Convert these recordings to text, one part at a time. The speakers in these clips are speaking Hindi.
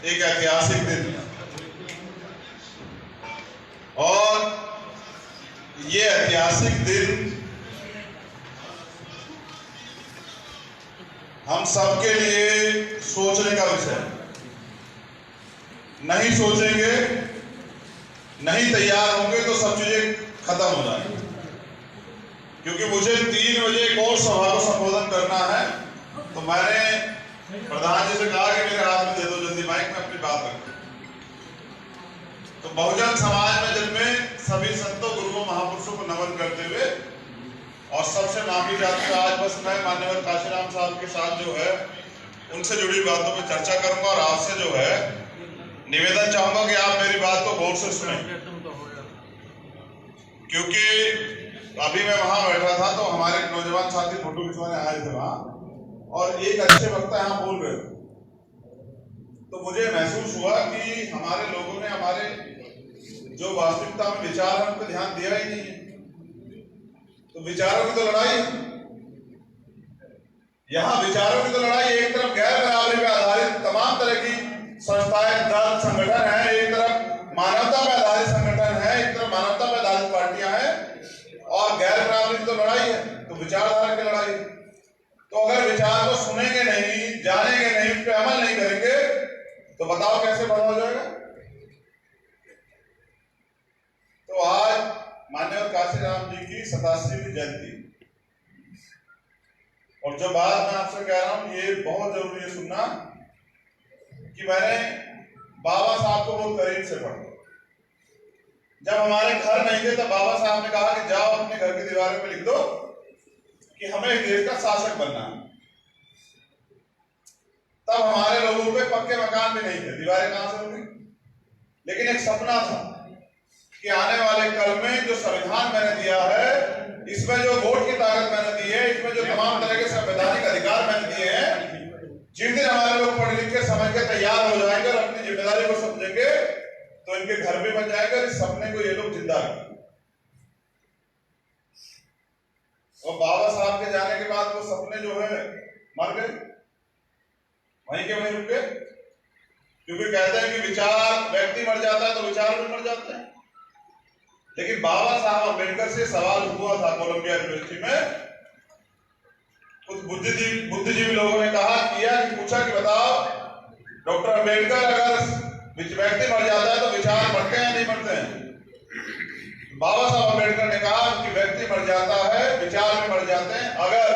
एक ऐतिहासिक दिन, और ये ऐतिहासिक दिन हम सबके लिए सोचने का विषय है। नहीं सोचेंगे, नहीं तैयार होंगे तो सब चीजें खत्म हो जाएंगी। क्योंकि मुझे 3 बजे एक और सभा को संबोधन करना है, तो मैंने प्रधान जी से कहा कि मेरे हाथ में दे दो जल्दी माइक में अपनी बात रखूं। तो बहुजन समाज में जन्मे सभी संतों, गुरुओं, महापुरुषों को नमन करते हुए और सबसे माफी चाहते हुए आज बस मैं माननीय काशीराम साहब के साथ जो है उनसे जुड़ी बातों पर चर्चा करूंगा और आपसे जो है निवेदन चाहूंगा कि आप मेरी बात को गौर से सुने। क्योंकि अभी मैं वहां बैठा था तो हमारे नौजवान साथी फोटो खिंचवाने आए थे वहां, और एक अच्छे वक्ता यहाँ बोल रहे थे, तो मुझे महसूस हुआ कि हमारे लोगों ने हमारे जो वास्तविकता में विचार है उन पर ध्यान दिया ही नहीं है। तो विचारों की तो लड़ाई है, यहाँ विचारों की तो लड़ाई। एक तरफ गैर बराबरी पर आधारित तमाम तरह की संस्थाएं, दल, संगठन है, एक तरफ मानवता पर आधारित संगठन है, एक तरफ मानवता पर आधारित पार्टियां हैं, और गैर बराबरी की तो लड़ाई है, तो विचारधारा की लड़ाई है। तो अगर विचार को सुनेंगे नहीं, जानेंगे नहीं, उस पर अमल नहीं करेंगे तो बताओ कैसे बड़ा हो जाएगा। तो आज माननीय काशीराम जी की 87वीं जयंती, और जो बात मैं आपसे कह रहा हूं ये बहुत जरूरी है सुनना, कि मैंने बाबा साहब को बहुत करीब से पढ़ा। जब हमारे घर नहीं थे तब बाबा साहब ने कहा कि जाओ अपने घर की दीवारों पे लिख दो कि हमें इस देश का शासक बनना है। तब हमारे लोगों पे पक्के मकान भी नहीं थे, दीवारें कहां से होंगी, लेकिन एक सपना था कि आने वाले कल में जो संविधान मैंने दिया है, इसमें जो वोट की ताकत मैंने दी है, इसमें जो तमाम तरह के संवैधानिक अधिकार मैंने दिए हैं, जिस दिन हमारे लोग पढ़ लिख के समझ के तैयार हो जाएंगे और अपनी जिम्मेदारी को समझेंगे तो इनके घर भी बन जाएगा। इस सपने को ये लोग जिंदा रखेंगे। और बाबा साहब के जाने के बाद वो सपने जो है मर गए, वहीं के वहीं रुक गए। क्योंकि कहते हैं कि विचार, व्यक्ति मर जाता है तो विचार भी मर जाते हैं। लेकिन बाबा साहब अम्बेडकर से सवाल हुआ था कोलंबिया यूनिवर्सिटी में, कुछ बुद्धिजीवी लोगों ने पूछा कि बताओ डॉक्टर अम्बेडकर, अगर व्यक्ति मर जाता है तो विचार मरते हैं नहीं मरते हैं? बाबा साहब अम्बेडकर ने कहा कि व्यक्ति मर जाता है, विचार भी मर जाते हैं, अगर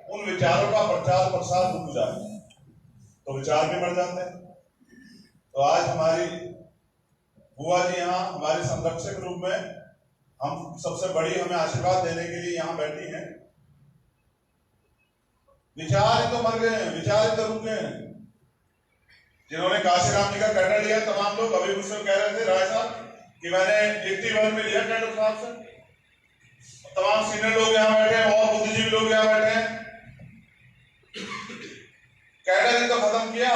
उन विचारों का प्रचार प्रसार रुक जाए तो विचार भी मर जाते हैं। तो आज हमारी बुआ जी यहाँ हमारे संरक्षक रूप में, हम सबसे बड़ी हमें आशीर्वाद देने के लिए यहाँ बैठी हैं। विचार ही तो मर गए हैं, विचार ही तो रुक गए हैं। जिन्होंने काशीराम जी का कैडर लिया, तमाम लोग अभी मुझसे कह रहे थे राय साहब कि मैंने 81 में लिया कैडर साहब से। तमाम सीनियर लोग यहाँ बैठे हैं और बुद्धिजीवी लोग यहाँ बैठे हैं। कैडर ही तो खत्म किया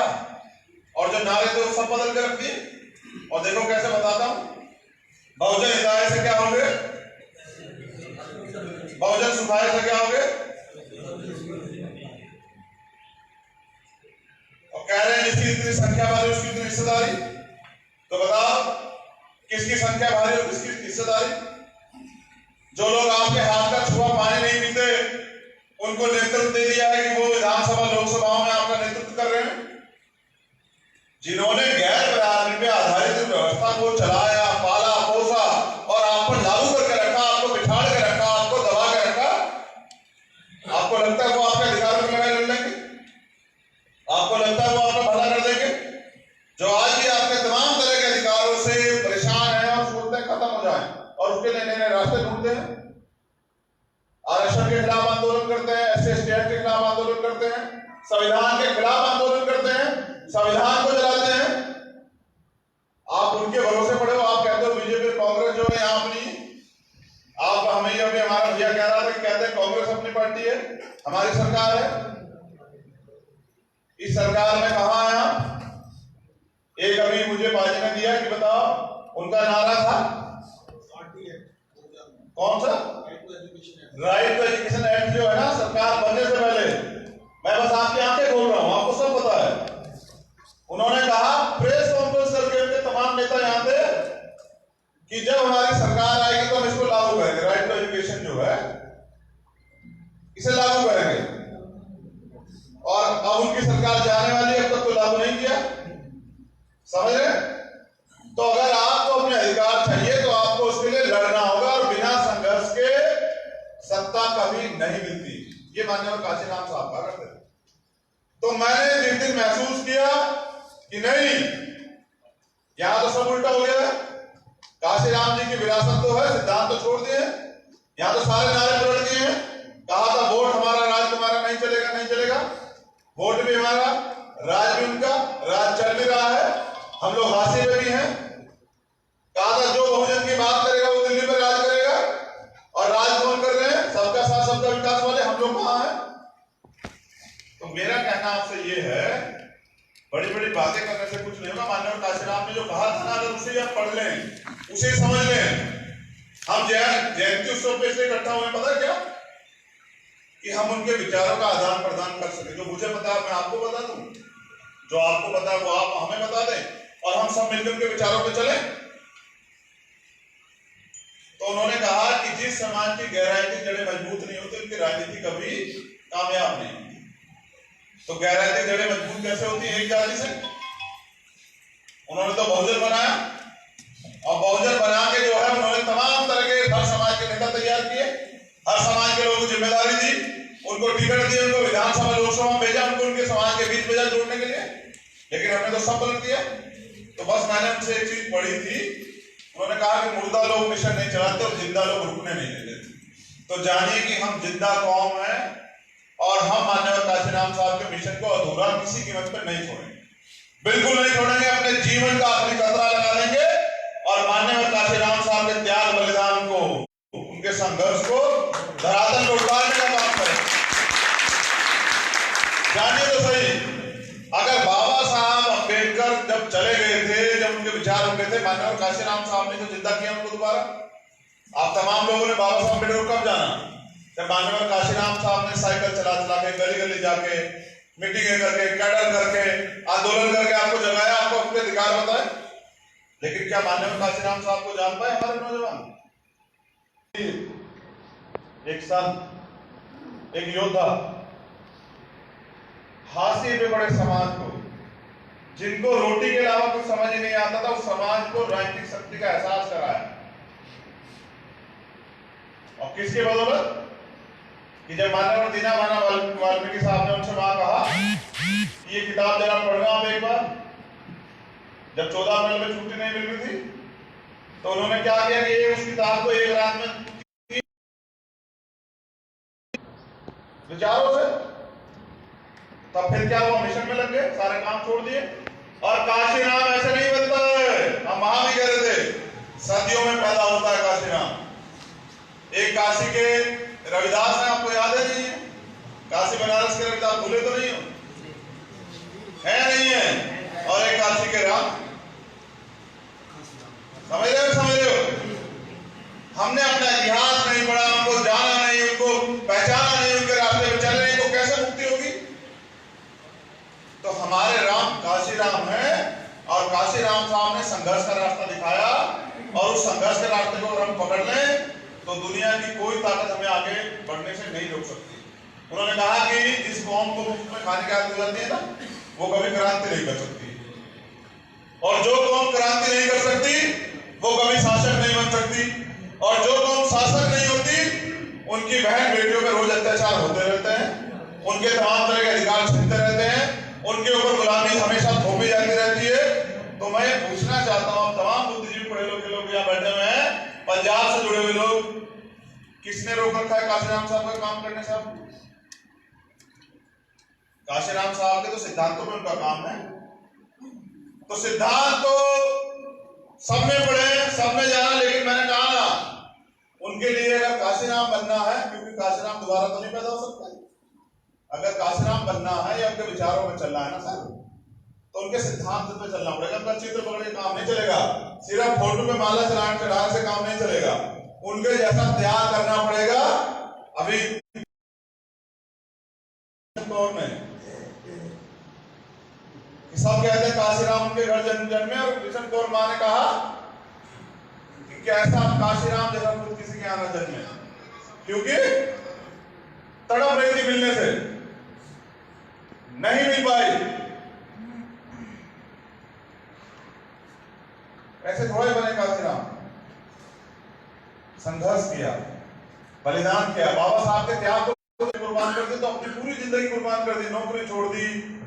और जो नारे थे वो सब बदल के रख दिए। और देखो कैसे बताता हूं, बहुजन हिताय से क्या होंगे, बहुजन सुखाय से क्या होंगे, और कह रहे हैं जिसकी इतनी संख्या भारी उसकी इतनी हिस्सेदारी। तो बताओ किसकी संख्या भारी और किसकी हिस्सेदारी? जो लोग आपके हाथ का छुआ पानी नहीं पीते उनको नेतृत्व दे दिया है कि वो विधानसभा लोकसभाओं में आपका नेतृत्व कर रहे हैं। जिन्होंने गैर बराबरी पे आधारित व्यवस्था को चलाया, पाला, पोसा और आप पर लागू करके रखा, आपको बिठाड़ के रखा, आपको दबा के रखा, आपको लगता है वो आपके अधिकारों में लड़ाई लड़ लेंगे? आपको लगता है वो आपका भला कर देंगे? जो आज भी आपके तमाम तरह के अधिकारों से परेशान है और सोचते हैं खत्म हो जाए और उसके लिए नए नए रास्ते ढूंढते हैं। आरक्षण के खिलाफ आंदोलन करते हैं, SC/ST के खिलाफ आंदोलन करते हैं, संविधान के खिलाफ आंदोलन करते हैं, संविधान को जलाते हैं। आप उनके भरोसे पड़े हो। आप कहते हो बीजेपी कांग्रेस जो है यहाँ अपनी, आप हमें अभी हमारा भैया कह रहा था कि कहते हैं कांग्रेस अपनी पार्टी है, हमारी सरकार है। इस सरकार में कहा है हम? एक अभी मुझे पार्टी ने दिया कि बताओ, उनका नारा था कौन सा? राइट टू एजुकेशन एक्ट जो है ना, सरकार बनने से पहले, मैं बस आपकी आंखें खोल रहा हूं, आपको सब पता है। उन्होंने कहा इसे लागू करेंगे। और अब उनकी सरकार जाने वाली है, अब तक तो लागू नहीं किया, समझ रहे? तो अगर आपको अपने अधिकार चाहिए तो आपको उसके लिए लड़ना होगा, और बिना संघर्ष के सत्ता कभी नहीं मिलती। ये मान्यवर काशीराम साहब कहा करते थे। तो मैंने जिस दिन महसूस किया कि नहीं, यहां तो सब उल्टा हो गया है, काशीराम जी की विरासत तो है, सिद्धांत तो छोड़ दिए, यहां तो सारे नारे पलट दिए हैं। कहा था वोट हमारा, राज तुम्हारा, नहीं चलेगा, नहीं चलेगा। वोट भी हमारा, राज भी उनका, राज चल भी रहा है, हम लोग हाशिए में भी हैं। कहा था जो बहुजन की बात करेगा वो दिल्ली में राज करेगा, और राज कौन कर रहे हैं? सबका साथ सबका विकास वाले, हम लोग कहां हैं? तो मेरा कहना आपसे ये है, बड़ी बड़ी बातें करने से कुछ नहीं होगा। माननीय काशीराम ने जो कहा था ना, अगर उसे आप पढ़ लें, उसे समझ लें। हम जयंती उत्सव पे इसलिए इकट्ठा हुए, पता क्या? कि हम उनके विचारों का आदान प्रदान कर सके। जो मुझे पता है मैं आपको बता दूं, जो आपको पता है वो आप हमें बता दें, और हम सब मिलकर उनके विचारों पे चलें। तो उन्होंने कहा कि जिस समाज की गैरराजनीतिक जड़ें मजबूत नहीं होती उनकी राजनीति कभी कामयाब नहीं होती। तो गैरराजनीतिक जड़ें मजबूत कैसे होती है? एक जाति से। उन्होंने तो बहुजन बनाया, और बहुजन बना के जो है उन्होंने तमाम तरह के हर समाज के नेता तैयार किए, हर समाज के लोगों को जिम्मेदारी दी, उनको टिकट दिए, उनको विधानसभा लोकसभा में भेजा, उनको उनके समाज के बीच भेजा जोड़ने के लिए। लेकिन हमने तो सब पलट दिया। तो बस मैंने उनसे एक चीज पढ़ी थी, उन्होंने कहा कि मुर्दा लोग मिशन नहीं चलाते और जिंदा लोग रुकने नहीं देते। तो जानिए कि हम जिंदा कौम है, और हम माननीय काशीराम साहब के मिशन को अधूरा किसी कीमत पर नहीं छोड़ेंगे, बिल्कुल नहीं छोड़ेंगे। अपने जीवन का आखिरी कतरा लगा देंगे, और माननीय काशीराम साहब के त्याग बलिदान को, उनके संघर्ष को धरातल पर उतारने का काम करें। जानिए तो सही, अगर बाबा साहब अम्बेडकर जब चले गए थे, जब उनके विचार हो गए थे, माननीय काशीराम साहब ने जो जिंदा किया उनको दोबारा। आप तमाम लोगों ने बाबा साहब अम्बेडकर कब जाना? जब माननीय काशीराम साहब ने साइकिल चला चला के, गली गली जाके, मीटिंगें करके, कैडर करके, आंदोलन करके आपको जगाया, आपको अपने अधिकार बताए। लेकिन क्या माननीय काशीराम साहब को जान पाए हमारे नौजवान? एक संत, एक योद्धा, हाशिए पे बड़े समाज को, जिनको रोटी के अलावा कुछ समझ ही नहीं आता था, उस समाज को राजनीतिक शक्ति का एहसास कराया। और किसके बदौलत? कि जब माननीय दीना भाना वाल्मीकि साहब ने उनसे वहां कहा ये किताब जरा पढ़ना आप एक बार, जब 14 अप्रैल में छुट्टी नहीं मिल रही थी, तो उन्होंने क्या किया कि उस किताब को एक रात में विचारों से, तब फिर क्या हुआ? मिशन में लग गए, सारे काम छोड़ दिए। और काशीराम ऐसे नहीं बनता है, हम वहां भी कह रहे थे, सदियों में पैदा होता है काशीराम। एक काशी के रविदास हैं, आपको याद है? नहीं है? काशी बनारस के रविदास भूले तो नहीं हो? है नहीं है? और एक काशी के राम, समझ रहे हो? समझ रहे हो? हमने अपना इतिहास नहीं पढ़ा, उनको जाना नहीं, उनको पहचाना नहीं, उनके रास्ते पे चल रहे, को कैसे मुक्ति होगी? तो हमारे राम काशीराम है, और काशीराम साहब ने संघर्ष का रास्ता दिखाया, और उस संघर्ष के रास्ते को अगर हम पकड़ लें तो दुनिया की कोई ताकत हमें आगे बढ़ने से नहीं रोक सकती। उन्होंने कहा कि जिस कौम को मुफ्त में खाने की आदत हो जाती है ना, वो कभी क्रांति नहीं कर सकती, और जो कौम क्रांति नहीं कर सकती वो कभी शासक नहीं बन सकती, और जो कौम शासक नहीं होती उनकी बहन बेटियों पर रोज अत्याचार होते रहते हैं, उनके तमाम तरह के अधिकार छीनते रहते हैं, उनके ऊपर गुलामी हमेशा थोपी जाती रहती है। तो मैं पूछना चाहता हूं, तमाम बुद्धिजीवी पढ़े लोग यहाँ बैठे हुए हैं, पंजाब से जुड़े हुए लोग, किसने रोक रखा है काशीराम साहब का काम करने से? काशीराम साहब के तो सिद्धांतों में उनका काम है। तो सिद्धांत तो सब में पढ़े, सब में जाना, लेकिन मैंने कहा ना, उनके लिए अगर काशीराम बनना है, क्योंकि काशीराम दोबारा तो नहीं पैदा हो सकता है, अगर काशीराम बनना है या उनके विचारों में चलना है ना सर, तो उनके सिद्धांत पे चलना पड़ेगा। उनका चित्र पकड़ के काम नहीं चलेगा, सिर्फ फोटो पे माला चढ़ाने से काम नहीं चलेगा, उनके जैसा त्याग करना पड़ेगा। अभी में सब कहते हैं काशीराम उनके घर जन्मे, और किशन कौर मां ने कहा कि कैसा काशीराम जैसा खुद किसी के यहाँ जन्मे, क्योंकि तड़प रही थी मिलने से, नहीं मिल पाई। ऐसे थोड़े बने काशीराम, संघर्ष किया, बलिदान किया, बाबा साहब के त्याग को कुर्बान कर दी, तो अपनी पूरी जिंदगी कुर्बान कर दी, नौकरी छोड़ दी,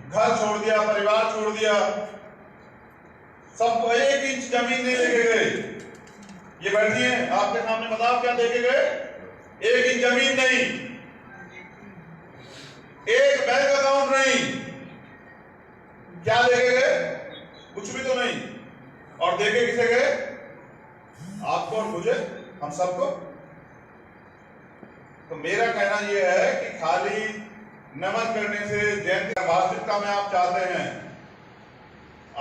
घर छोड़ दिया, परिवार छोड़ दिया, सबको 1 इंच जमीन नहीं लेके गए। ये बैठी है आपके सामने, बताओ क्या देके गए? 1 इंच जमीन नहीं, 1 बैंक अकाउंट नहीं, क्या लेके गए? कुछ भी तो नहीं। और देके किसे गए? आपको और मुझे, हम सबको। तो मेरा कहना यह है कि खाली नमन करने से जयंती वास्तविकता में आप चाहते हैं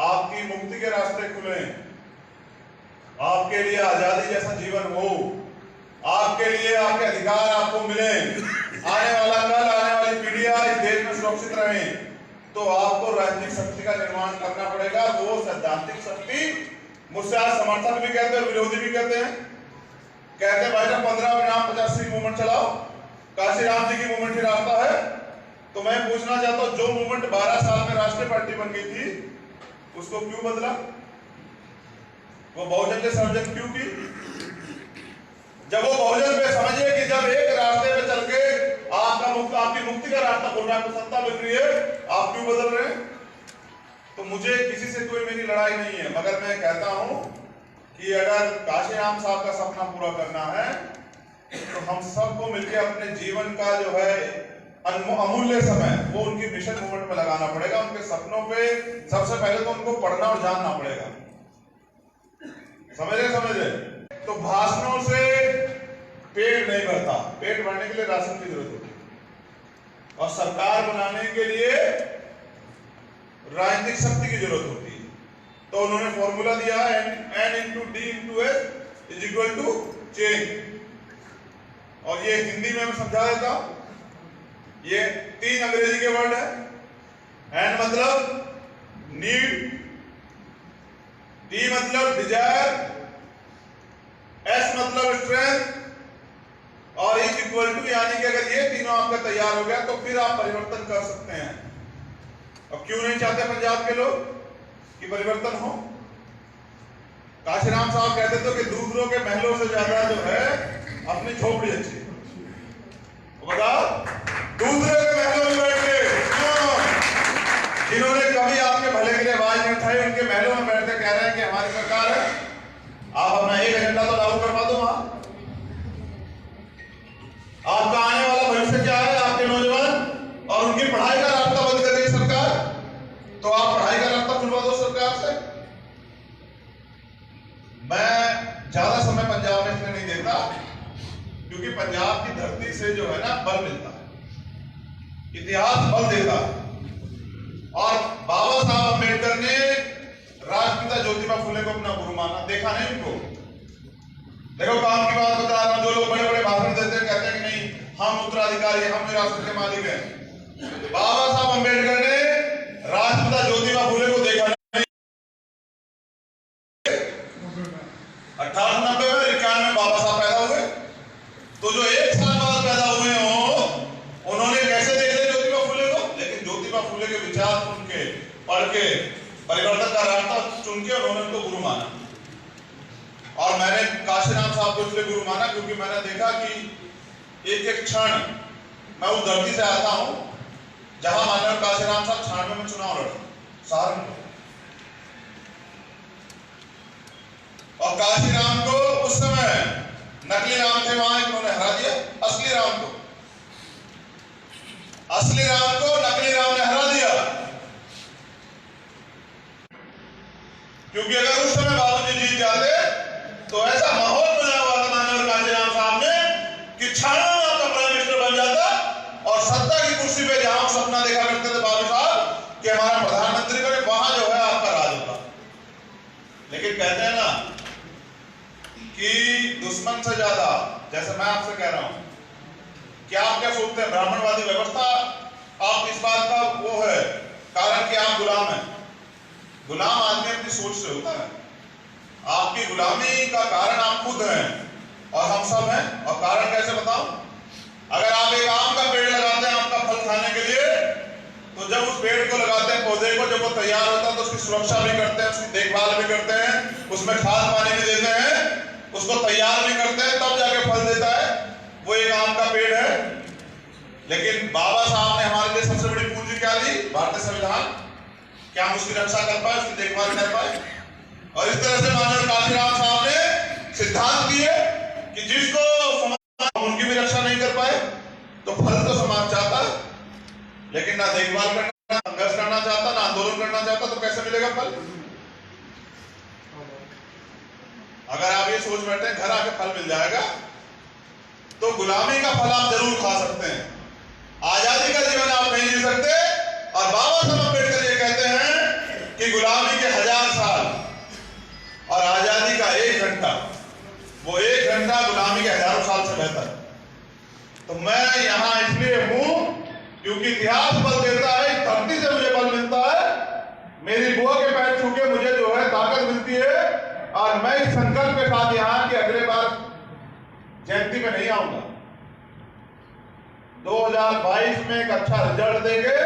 आपकी मुक्ति के रास्ते खुले, आपके लिए आजादी जैसा जीवन हो, आपके लिए आपके अधिकार आपको मिले, आने वाला कल, आने वाली पीढ़ियां इस देश में सुरक्षित रहें, तो आपको राजनीतिक शक्ति का निर्माण करना पड़ेगा। वो सैद्धांतिक शक्ति मुझसे आज समर्थक भी कहते हैं, विरोधी भी कहते हैं, कहते हैं भाई साहब 15 ग्राम 50 मूवमेंट चलाओ, काशीराम जी की मूवमेंट ही रास्ता है। तो मैं पूछना चाहता हूं, जो मूवमेंट 12 साल में राष्ट्रीय पार्टी बन गई थी, उसको क्यों बदला? वो बहुजन के सर्जन क्यों की? जब वो बहुजन पे समझिए कि जब एक रास्ते पे चल के आपकी मुक्ति का रास्ता खुल रहा है, तो सत्ता मिल रही है, आप क्यों बदल रहे हैं? तो मुझे किसी से कोई मेरी लड़ाई नहीं है, मगर मैं कहता हूं कि अगर काशीराम साहब का सपना पूरा करना है तो हम सबको मिलकर अपने जीवन का जो है अमूल्य समय वो उनकी मिशन मूवमेंट में लगाना पड़ेगा। उनके सपनों पे सबसे पहले तो उनको पढ़ना और जानना पड़ेगा। समझे? तो भाषणों से पेट नहीं भरता, पेट भरने के लिए राशन की जरूरत होती है, और सरकार बनाने के लिए राजनीतिक शक्ति की जरूरत होती है। तो उन्होंने फॉर्मूला दिया है, N × D × S = चेंज। और ये हिंदी में मैं समझा देता हूं, ये 3 अंग्रेजी के वर्ड है। N मतलब नीड, D मतलब डिजायर, S मतलब स्ट्रेंथ, और = यानी कि अगर ये तीनों आपका तैयार हो गया तो फिर आप परिवर्तन कर सकते हैं। और क्यों नहीं चाहते पंजाब के लोग कि परिवर्तन हो? काशीराम साहब कहते थे कि दूसरों के महलों से ज्यादा जो है अपनी झोपड़ी अच्छी। बताओ, दूसरे के महलों में बैठ के जिन्होंने कभी आपके भले के लिए आवाज नहीं उठाई, उनके महलों में बैठ के कह रहे हैं कि हमारी सरकार है, आप अपना एक एजेंडा तो लागू करवा दो। वहां आपका आने वाला भविष्य क्या है? आपके नौजवान और उनकी पढ़ाई का रास्ता बंद कर देगी सरकार, तो आप पढ़ाई का रास्ता खुलवा दो सरकार से। मैं ज्यादा समय पंजाब में इसलिए नहीं देता क्योंकि पंजाब की धरती से जो है ना बल मिलता है, इतिहास बल देता है। और बाबा साहब अम्बेडकर ने राष्ट्रपिता ज्योतिबा फुले को अपना गुरु माना, देखा नहीं उनको? देखो काम की बात बता रहा हूं, जो लोग बड़े बड़े भाषण देते हैं, कहते हैं कि नहीं हम उत्तराधिकारी, हम विरासत के मालिक हैं। बाबा साहब अम्बेडकर ने राष्ट्रपिता ज्योतिबा फुले को देखा नहीं। 1890 में 91 में बाबा साहब पैदा हुए, तो जो 1 साल बाद पैदा हुए हो उन्होंने कैसे देख लिया ज्योतिबा फुले को? लेकिन ज्योतिबा फुले के विचार सुन के, पढ़ के, परिवर्तन का रास्ता चुन के उन्होंने उनको गुरु माना। और मैंने काशीराम साहब को इसलिए गुरु माना क्योंकि मैंने देखा कि एक एक क्षण मैं उस धरती से आता हूं जहां मानव काशीराम साहब 96 में चुनाव लड़े सहारनपुर, और काशीराम को उस समय नकली राम थे वहां, इन्होंने हरा दिया असली राम को। असली राम को नकली राम ने हरा दिया, क्योंकि अगर उस समय बाबूजी जीत जाते तो ऐसा माहौल बना हुआ था मानव काशीराम साहब ने कि 96 में आपका प्राइम मिनिस्टर बन जाता, और सत्ता की कुर्सी पे जहां सपना देखा करते थे बाबू साहब कि हमारा प्रधानमंत्री बने, वहां जो है आपका राज होता। लेकिन कहते हैं ना कि दुश्मन से ज्यादा, जैसे मैं आपसे कह रहा हूं, क्या आप क्या सोचते हैं ब्राह्मणवादी व्यवस्था आप इस बात का वो है कारण कि आप गुलाम हैं? गुलाम आदमी अपनी सोच से होता है। आपकी गुलामी का कारण आप खुद हैं और हम सब हैं। और कारण कैसे बताऊं? अगर आप एक आम का पेड़ जब वो तैयार होता है तो उसकी सुरक्षा भी करते हैं, उसकी देखभाल भी करते हैं, उसमें खाद पानी भी देते हैं, उसको तैयार भी करते हैं, तब जाके फल देता है। वो एक आम का पेड़ है। लेकिन बाबा साहब ने हमारे लिए सबसे बड़ी पूंजी क्या दी? भारतीय संविधान। क्या हम उसकी रक्षा कर पाए, उसकी देखभाल कर पाए? और इस तरह से माननीय काशीराम साहब ने सिद्धांत दिए कि जिसको समाज उनकी भी रक्षा नहीं कर पाए तो फल तो समाज चाहता है, लेकिन ना देखभाल करना, संघर्ष करना चाहता, ना आंदोलन करना चाहता, तो कैसे मिलेगा फल? अगर आप ये सोच बैठे घर आके फल मिल जाएगा, तो गुलामी का फल आप जरूर खा सकते हैं, आजादी का जीवन आप नहीं जी सकते। और बाबा साहब अम्बेडकर ये कहते हैं कि गुलामी के 1000 साल और आजादी का 1 घंटा, वो 1 घंटा गुलामी के हजारों साल से बेहतर है। तो मैं यहां इसलिए हूं क्योंकि इतिहास बल देता है, इस धरती से मुझे बल मिलता है, मेरी बुआ के पैर छू के मुझे जो है ताकत मिलती है। और मैं इस संकल्प के साथ यहां कि अगले बार जयंती में नहीं आऊंगा, 2022 में एक अच्छा रिजल्ट देंगे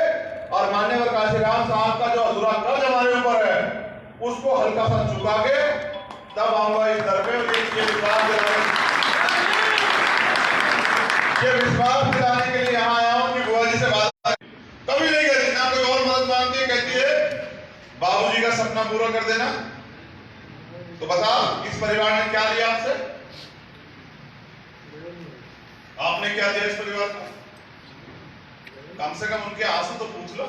और माननीय काशीराम साहब का जो अधूरा कर्ज हमारे ऊपर है उसको हल्का सा चुका के तब आऊंगा इस दर पे। ये विश्वास दिलाने के लिए यहां आया हूं कि बुआ जी से बात कभी नहीं करती, ना कोई और मदद मांगती है, कहती है बाबूजी का सपना पूरा कर देना। तो बताओ इस परिवार ने क्या लिया आपसे? आपने क्या दिया इस परिवार को? कम से कम उनके आंसू तो पूछ लो,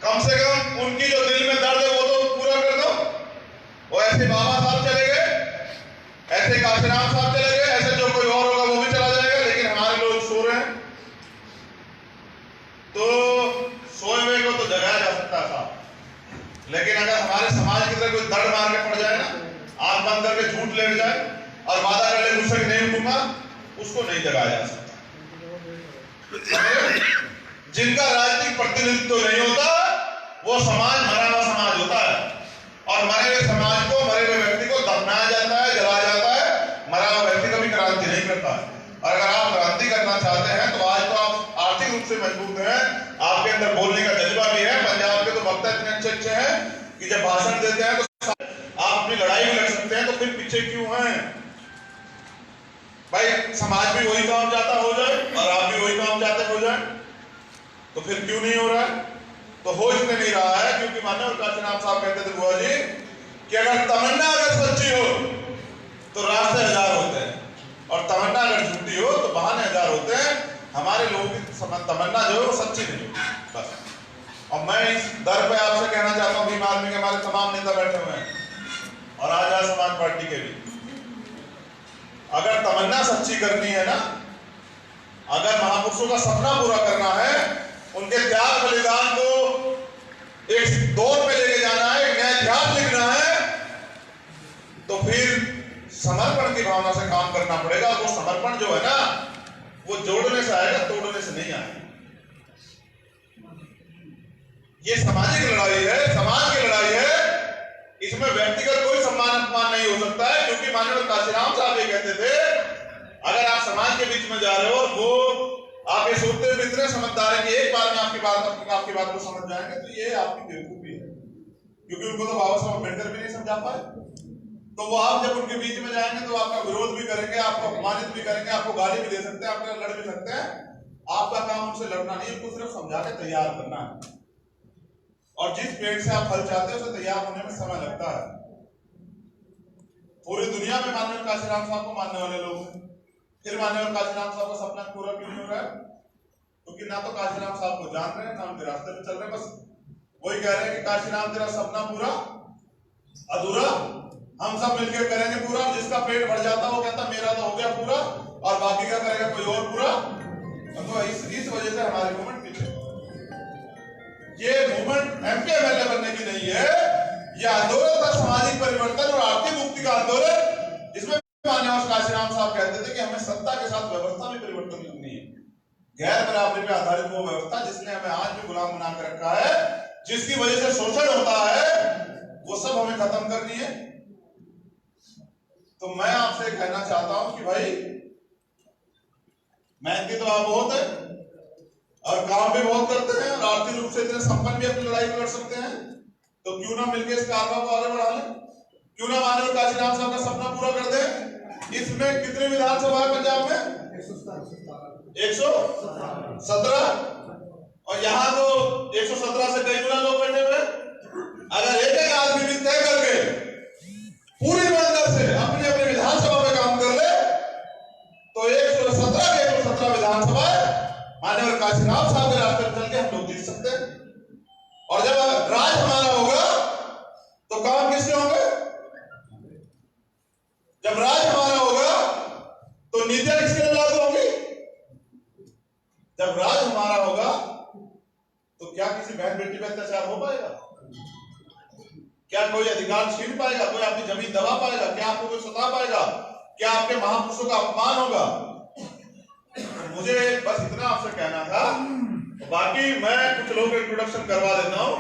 कम से कम उनकी जो दिल में दर्द है वो तो पूरा कर दो। वो ऐसे बाबा साहब चले गए, ऐसे काशीराम साहब चले गए, ऐसे जो कोई और होगा वो भी चला जाएगा, लेकिन हमारे लोग सो रहे हैं। तो सोए हुए को तो जगाया जा सकता था, लेकिन अगर हमारे समाज की तरह कोई दर्द मार के पड़ जाए ना, आंख बंद करके झूठ लेट जाए और वादा कर ले मुझसे नहीं उठूंगा, उसको नहीं जगाया जा सकता। जिनका राजनीतिक प्रतिनिधित्व तो नहीं होता वो समाज मरा हुआ समाज होता है, और मरे हुए समाज को, मरे हुए व्यक्ति को दफनाया जाता है, जलाया जाता है। मरा हुआ व्यक्ति कभी क्रांति नहीं करता है। और अगर आप क्रांति करना चाहते हैं तो आज तो आप आर्थिक रूप से मजबूत हैं, आपके अंदर बोलने का जज्बा भी है। पंजाब के तो वक्ता इतने अच्छे हैं कि जब भाषण देते हैं तो आप अपनी लड़ाई भी लड़ सकते हैं, तो फिर पीछे क्यों हैं भाई? समाज भी वही काम चाहता हो जाए और आप भी वही काम चाहते हो जाए, तो फिर क्यों नहीं हो रहा है? तो हो इसलिए नहीं रहा है क्योंकि माननीय काशीराम साहब कहते थे बुआ जी कि अगर तमन्ना अगर सच्ची हो तो रास्ते 1000 होते हैं, और तमन्ना अगर झूठी हो तो बहाने 1000 होते हैं। हमारे लोगों की तमन्ना जो है वो सच्ची नहीं होती बस। और मैं इस दर पे आपसे कहना चाहता हूँ, भीम आर्मी के हमारे तमाम नेता बैठे हुए हैं और आजाद समाज पार्टी के भी, अगर तमन्ना सच्ची करनी है ना, अगर महापुरुषों का सपना पूरा करना है, उनके त्याग बलिदान को एक दौर पे लेके जाना है, एक नया इतिहास लिखना है, तो फिर समर्पण की भावना से काम करना पड़ेगा। वो समर्पण जो है ना वो जोड़ने से आएगा, तोड़ने से नहीं आएगा। ये सामाजिक लड़ाई है, समाज की लड़ाई है, इसमें व्यक्तिगत कोई सम्मान अपमान नहीं हो सकता है। क्योंकि माननीय काशीराम साहब ये कहते थे अगर आप समाज के बीच में जा रहे हो और वो आप ये सोचते हुए इतने समझदार है कि एक बार में आपकी बात को समझ जाएंगे, तो ये आपकी बेवकूफी है। क्योंकि उनको तो बाबा साहब अम्बेडकर भी नहीं समझा पाए, तो वो आप जब उनके बीच में जाएंगे तो आपका विरोध भी करेंगे, आपको अपमानित भी करेंगे, आपको गाली भी दे सकते हैं, आपको लड़ भी सकते हैं। आपका काम उनसे लड़ना नहीं, उनको सिर्फ समझा के तैयार करना है। और जिस पेड़ से आप फल चाहते हैं उसे तैयार होने में समय लगता है। पूरी दुनिया में माननीय काशीराम साहब को मानने वाले लोग हैं, फिर माननीय काशीराम साहब का सपना पूरा क्यों नहीं हो रहा है? क्योंकि ना तो काशीराम साहब को जान रहे हैं, ना उनके रास्ते पे चल रहे हैं। बस वही कह रहे हैं कि काशीराम तेरा सपना पूरा अधूरा, हम सब मिलकर करेंगे पूरा। जिसका पेट भर जाता वो कहता मेरा तो हो गया पूरा, और बाकी का करेगा कोई और पूरा। तो इस वजह से हमारे मूवमेंट पीछे, ये मूवमेंट एमके बनने की नहीं है, यह आंदोलन था सामाजिक परिवर्तन और आर्थिक मुक्ति का आंदोलन, जिसमें माननीय काशीराम साहब कहते थे कि हमें सत्ता के साथ व्यवस्था में परिवर्तन करनी है। गैर बराबरी पे आधारित वो व्यवस्था जिसने हमें आज भी गुलाम बना कर रखा है, जिसकी वजह से शोषण होता है, वो सब हमें खत्म करनी है। तो मैं आपसे कहना चाहता हूं कि भाई मेहनती तो आप बहुत है, और काम भी बहुत करते हैं और आर्थिक रूप से इतने संपन्न भी अपनी लड़ाई लड़ सकते हैं, तो क्यों ना मिलकर इस कारवा को आगे बढ़ा लें? क्यों ना माननीय काशीराम साहब का सपना पूरा कर दें? इसमें कितनी विधानसभा है पंजाब में? 117। और यहाँ तो 117 से कई गुना लोग बैठे हुए। अगर एक एक आदमी भी तय करके पूरी ईमानदारी से अपनी अपनी विधानसभा में काम कर ले तो 117 के 117 विधानसभा माननीय काशीराम साहब के रास्ते पर चल के हम लोग जीत सकते हैं। और जब राज हमारा होगा तो काम किसके होंगे? जब राज हमारा होगा तो नीतियां किसके लिए लागू होंगी? जब राज हमारा होगा तो क्या किसी बहन बेटी पर अत्याचार हो पाएगा? क्या कोई अधिकार छीन पाएगा? कोई आपकी जमीन दबा पाएगा? क्या आपको कोई सता पाएगा? क्या आपके महापुरुषों का अपमान होगा? मुझे बस इतना आपसे कहना था, बाकी मैं कुछ लोगों को इंट्रोडक्शन करवा देता हूं।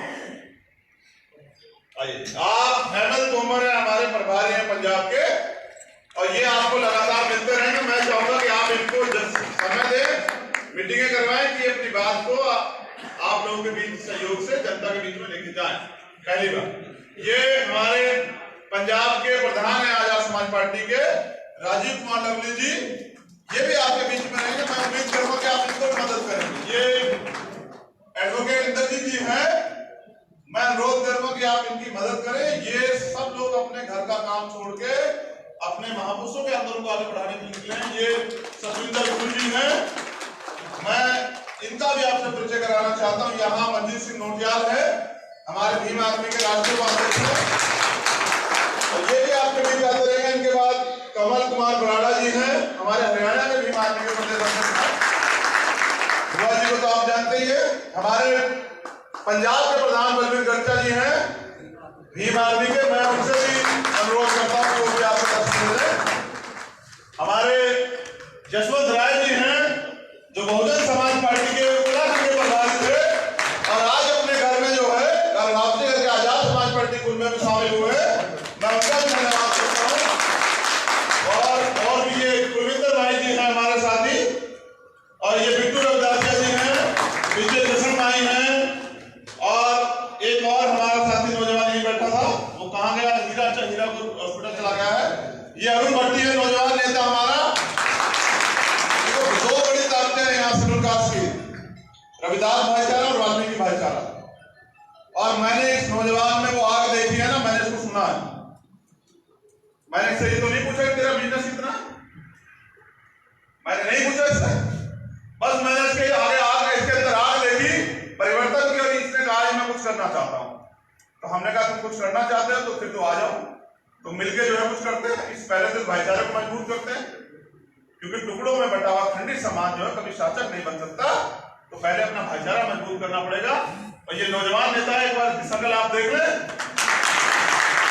आइए, आप हेमंत तोमर है, हमारे प्रभारी हैं पंजाब के, और ये आपको लगातार मिलते रहेंगे। मैं चाहूंगा कि आप इनको समय दें, मीटिंगें करवाएं कि अपनी बात को आप लोगों के बीच सहयोग से जनता के बीच में लेके जाएं। पहली बात, ये हमारे पंजाब के प्रधान है आजाद समाज पार्टी के राजीव कुमार लवली जी, ये भी आपके बीच में रहेंगे। मैं उम्मीद करूंगा कि आप इनको मदद करेंगे। ये एडवोकेट इंद्रजीत जी हैं, मैं अनुरोध करूंगा कि आप इनकी मदद करें। ये सब लोग अपने घर का काम छोड़ के अपने महापुरुषों के आंदोलन को आगे बढ़ाने के लिए निकले हैं। ये सतविंदर गुरु जी हैं, मैं इनका भी आपसे परिचय कराना चाहता हूं। यहाँ मंजीत सिंह नोटियाल है, हमारे भीम आर्मी के राष्ट्रीय उपाध्यक्ष हैं, और ये भी आपके बीच आते रहेंगे। इनके बाद कमल कुमार बराड़ा जी हैं, हमारे हरियाणा के भीम आर्मी के प्रदेश अध्यक्ष हैं। बुआ जी को तो आप जानते ही है। हमारे पंजाब के प्रधान बलबीर गर्चा जी हैं भीम आर्मी के, मैं उनसे भी अनुरोध करता हूं कि वो भी आपसे तस्वीर दें। हमारे जसवंत राय जी हैं, जो बहुजन समाज पार्टी के उत्तराखंड के प्रधान थे और आज अपने घर में जो है वापसी करके आजाद समाज पार्टी कुल में शामिल हुए, मैं उनका भी धन्यवाद करता हूँ। और भी ये कुलविंदर भाई जी हैं हमारे साथी, और ये बिट्टू रविदासिया जी हैं, विजय जसन भाई हैं, और एक और हमारा साथी नौजवान यही बैठा था, वो कहाँ गया? हीरापुर हॉस्पिटल चला गया है। ये अरुण भट्टी है, नौजवान नेता हमारा। दो बड़ी ताकतें हैं यहाँ शेड्यूल कास्ट की, रविदास भाईचारा और वाल्मीकि भाईचारा। और मैंने इस नौजवान में वो आग देखी है ना, मैंने इसको सुना है। मैंने इससे ये तो नहीं पूछा कि तेरा बिजनेस कितना, मैंने नहीं पूछा इससे, बस मैंने इसके आगे आग, इसके अंदर आग देखी, परिवर्तन की, और इसने कहा मैं कुछ करना चाहता हूं। तो हमने कहा तुम कुछ करना चाहते हो तो फिर तो आ जाओ, तो मिलके जो है कुछ करते हैं, इस पहले से भाईचारे को मजबूत करते हैं। क्योंकि टुकड़ों में बटा हुआ खंडित समाज जो है कभी शासक नहीं बन सकता, तो पहले अपना भाईचारा मजबूत करना पड़ेगा। और ये नौजवान नेता है, एक बार शकल आप देख लें,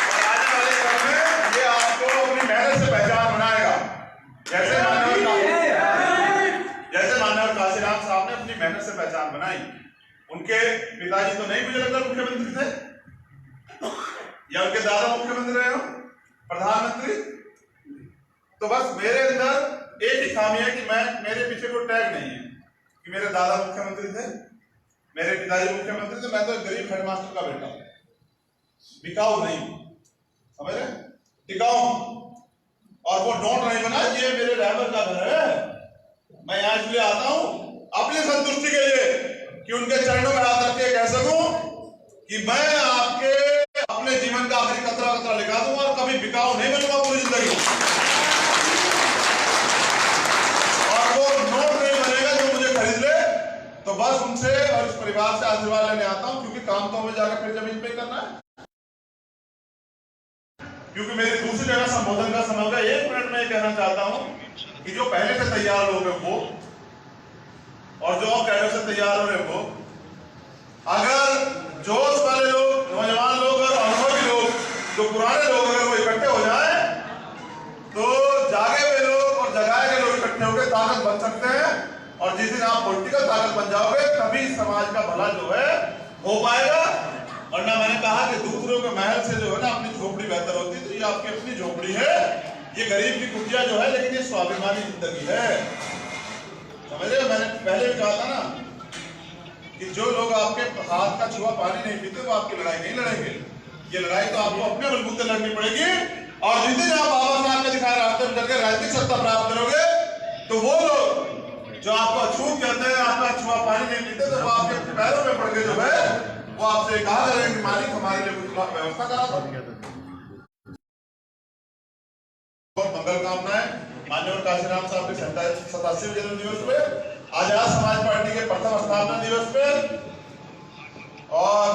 और आने वाले समय में ये आपको अपनी मेहनत से पहचान बनाएगा। जैसे माननीय काशीराम साहब ने अपनी मेहनत से पहचान बनाई। उनके पिताजी तो नहीं मुझे लगता मुख्यमंत्री थे, या उनके दादा मुख्यमंत्री रहे हो, प्रधानमंत्री। तो बस मेरे अंदर एक ही खामी है कि मेरे पीछे कोई टैग नहीं है कि मेरे दादा मुख्यमंत्री थे, मेरे पिताजी मुख्यमंत्री थे। मैं तो एक गरीब हेडमास्टर का बेटा हूं, बिकाऊ नहीं, समझ रहे, टिकाऊ। और वो नोट नहीं बना, ये मेरे ड्राइवर का घर है। मैं यहाँ इसलिए आता हूं अपनी संतुष्टि के लिए कि उनके चरणों में हाथ रख के कह सकूं कि मैं आपके अपने जीवन का आखिरी कतरा कतरा लिखा दूंगा और कभी बिकाऊ नहीं बनूंगा पूरी जिंदगी। और वो नोट नहीं बनेगा जो मुझे खरीद ले, तो बस उनसे और इस परिवार से आशीर्वाद लेने आता हूं, क्योंकि काम तो हमें जाकर फिर जमीन पे करना है। क्योंकि मेरी दूसरी जगह संबोधन का समय होगा। 1 मिनट में कहना चाहता हूं कि जो पहले से तैयार लोग हैं वो, और जो कैडर से तैयार हो रहे वो, अगर जोश वाले लोग, नौजवान लोग और अनुभवी लोग, जो पुराने लोग अगर वो इकट्ठे हो जाए, तो जागे हुए लोग और जगाए गए लोग इकट्ठे होकर ताकत बन सकते हैं। और जिस दिन आप पॉलिटिकल ताकत बन जाओगे, तभी समाज का भला जो है हो पाएगा। और ना मैंने कहा कि दूसरों के महल से जो है ना अपनी झोपड़ी बेहतर होती है, तो ये आपकी अपनी झोपड़ी है, ये गरीब की कुटिया जो है, लेकिन ये स्वाभिमानी जिंदगी है। समझ रहे हो? मैंने पहले भी कहा था ना कि जो लोग आपके हाथ का छुआ पानी नहीं पीते वो आपकी लड़ाई नहीं लड़ेंगे। ये लड़ाई तो आपको अपने बलबूते लड़नी पड़ेगी। और जिस दिन आप बाबा साहब के दिखाए रास्ते में चलकर राजनीतिक सत्ता प्राप्त करोगे तो वो लोग जो आपको अछूत कहते हैं, आपका छुआ पानी नहीं पीते, तो वो आपके पैरों में पड़ के जो है वो आपसे कहा करेंगे मालिक हमारे लिए कुछ व्यवस्था करा दो। बहुत मंगल कामनाएं माननीय काशीराम साहब के 87वें जन्म दिवस पे, आजाद समाज पार्टी के प्रथम स्थापना दिवस पे, और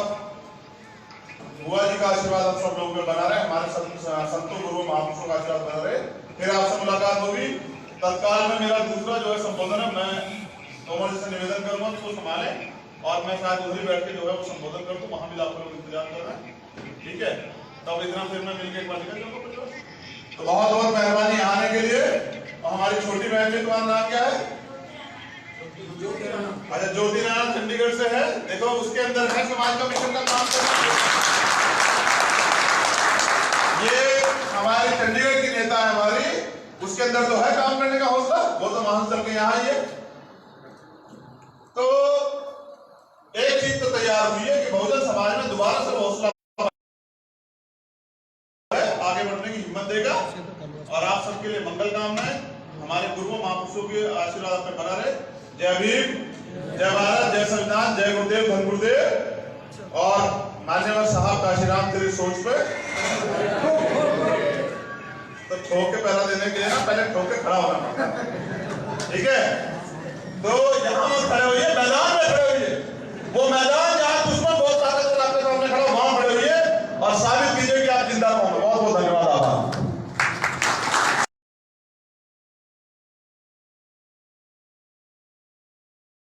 बुआ जी का आशीर्वाद हम सब लोगों पे बना रहे, हमारे संतों गुरुओं महापुरुषों का आशीर्वाद बना रहे। फिर आपसे मुलाकात होगी। तत्काल में मेरा दूसरा जो है संबोधन है, मैं तोमर जी से निवेदन करूंगा कि वो संभाले और मैं शायद उधर बैठ के जो है वो संबोधन कर दूं, वहां भी आप लोग इंतजार कर रहे हैं, ठीक है? तब इतना फिर मैं मिलकर एक बार निकल जाऊंगा। तो बहुत बहुत मेहरबानी आने के लिए। और हमारी छोटी बहन जी, तुम्हारा नाम क्या है? अच्छा, ज्योति नारायण चंडीगढ़ से है। देखो उसके अंदर है समाज का मिशन का काम करना। ये हमारी चंडीगढ़ की नेता है हमारी, उसके अंदर तो है काम करने का हौसला, वो तो वहां चल के यहाँ आई है। तो एक चीज तो तैयार हुई है कि बहुजन समाज में दोबारा से हौसला आगे बढ़ने की हिम्मत देगा। और आप सबके लिए मंगल कामनाएं, हमारे गुरुओं महापुरुषों के आशीर्वाद पे बना रहे। जय भीम, जय भारत, जय संविधान, जय गुरुदेव, धन गुरुदेव। और मान्यवर साहब काशीराम तेरी सोच पे तो ठोक के पहला देने के लिए ना पहले ठोक के खड़ा होना पड़ता है, ठीक है? तो यहाँ खड़े होइए मैदान